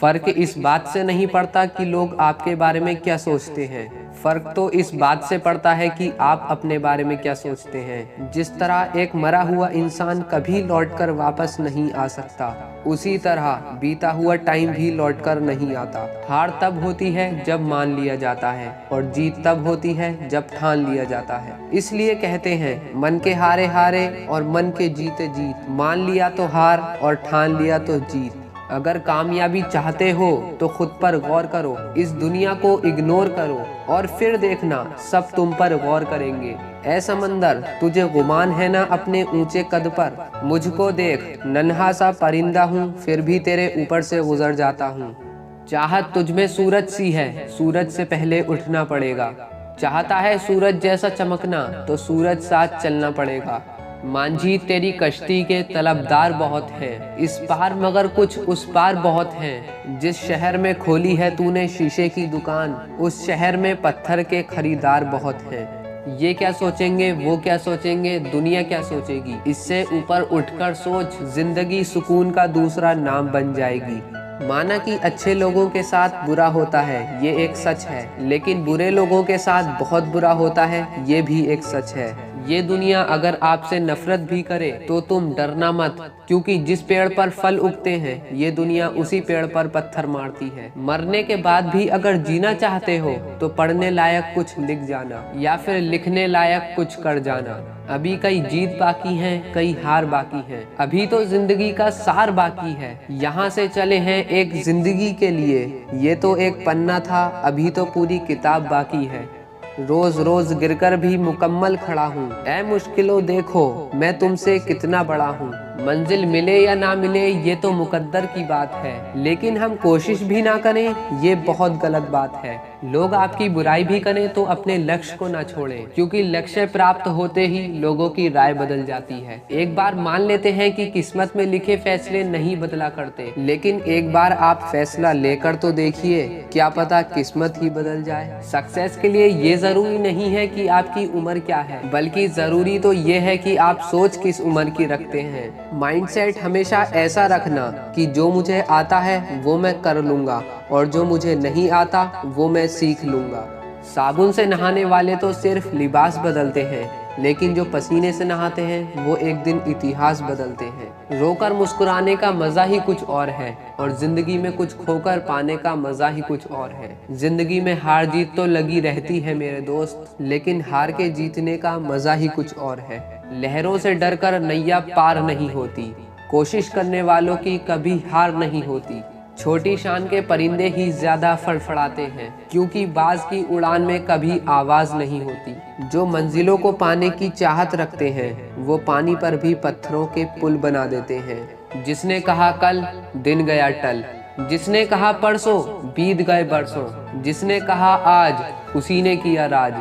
फर्क इस बात से नहीं पड़ता कि लोग आपके बारे में क्या सोचते हैं, फर्क तो इस बात से पड़ता है कि आप अपने बारे में क्या सोचते हैं। जिस तरह एक मरा हुआ इंसान कभी लौटकर वापस नहीं आ सकता, उसी तरह बीता हुआ टाइम भी लौटकर नहीं आता। हार तब होती है जब मान लिया जाता है, और जीत तब होती है जब ठान लिया जाता है। इसलिए कहते हैं मन के हारे हारे और मन के जीते जीत। मान लिया तो हार और ठान लिया तो जीत। अगर कामयाबी चाहते हो तो खुद पर गौर करो, इस दुनिया को इग्नोर करो और फिर देखना सब तुम पर गौर करेंगे। ऐ समंदर, तुझे गुमान है ना अपने ऊंचे कद पर? मुझको देख, नन्हा सा परिंदा हूँ, फिर भी तेरे ऊपर से गुजर जाता हूँ। चाहत तुझमें सूरज सी है, सूरज से पहले उठना पड़ेगा। चाहता है सूरज जैसा चमकना, तो सूरज साथ चलना पड़ेगा। मांझी तेरी कश्ती के तलबदार बहुत हैं, इस पार मगर कुछ उस पार बहुत हैं। जिस शहर में खोली है तूने शीशे की दुकान, उस शहर में पत्थर के खरीदार बहुत हैं। ये क्या सोचेंगे, वो क्या सोचेंगे, दुनिया क्या सोचेगी, इससे ऊपर उठकर सोच, जिंदगी सुकून का दूसरा नाम बन जाएगी। माना कि अच्छे लोगों के साथ बुरा होता है, ये एक सच है, लेकिन बुरे लोगों के साथ बहुत बुरा होता है, ये भी एक सच है। ये दुनिया अगर आपसे नफरत भी करे तो तुम डरना मत, क्योंकि जिस पेड़ पर फल उगते हैं ये दुनिया उसी पेड़ पर पत्थर मारती है। मरने के बाद भी अगर जीना चाहते हो तो पढ़ने लायक कुछ लिख जाना, या फिर लिखने लायक कुछ कर जाना। अभी कई जीत बाकी है, कई हार बाकी है, अभी तो जिंदगी का सार बाकी है। यहाँ से चले हैं एक जिंदगी के लिए, ये तो एक पन्ना था, अभी तो पूरी किताब बाकी है। रोज रोज गिरकर भी मुकम्मल खड़ा हूँ, ऐ मुश्किलों देखो मैं तुमसे कितना बड़ा हूँ। मंजिल मिले या ना मिले ये तो मुकद्दर की बात है, लेकिन हम कोशिश भी ना करें ये बहुत गलत बात है। लोग आपकी बुराई भी करें तो अपने लक्ष्य को ना छोड़ें, क्योंकि लक्ष्य प्राप्त होते ही लोगों की राय बदल जाती है। एक बार मान लेते हैं कि किस्मत में लिखे फैसले नहीं बदला करते, लेकिन एक बार आप फैसला लेकर तो देखिए, क्या पता किस्मत ही बदल जाए। सक्सेस के लिए ये जरूरी नहीं है कि आपकी उम्र क्या है, बल्कि जरूरी तो ये है कि आप सोच किस उम्र की रखते हैं। माइंडसेट हमेशा ऐसा रखना कि जो मुझे आता है वो मैं कर लूंगा, और जो मुझे नहीं आता वो मैं सीख लूंगा। साबुन से नहाने वाले तो सिर्फ लिबास बदलते हैं, लेकिन जो पसीने से नहाते हैं वो एक दिन इतिहास बदलते हैं। रोकर मुस्कुराने का मजा ही कुछ और है, और जिंदगी में कुछ खोकर पाने का मजा ही कुछ और है। जिंदगी में हार जीत तो लगी रहती है मेरे दोस्त, लेकिन हार के जीतने का मजा ही कुछ और है। लहरों से डरकर नैया पार नहीं होती, कोशिश करने वालों की कभी हार नहीं होती। छोटी शान के परिंदे ही ज्यादा फड़फड़ाते हैं, क्योंकि बाज की उड़ान में कभी आवाज नहीं होती। जो मंजिलों को पाने की चाहत रखते हैं वो पानी पर भी पत्थरों के पुल बना देते हैं। जिसने कहा कल, दिन गया टल। जिसने कहा परसों, बीत गए बरसों। जिसने कहा आज, उसी ने किया राज।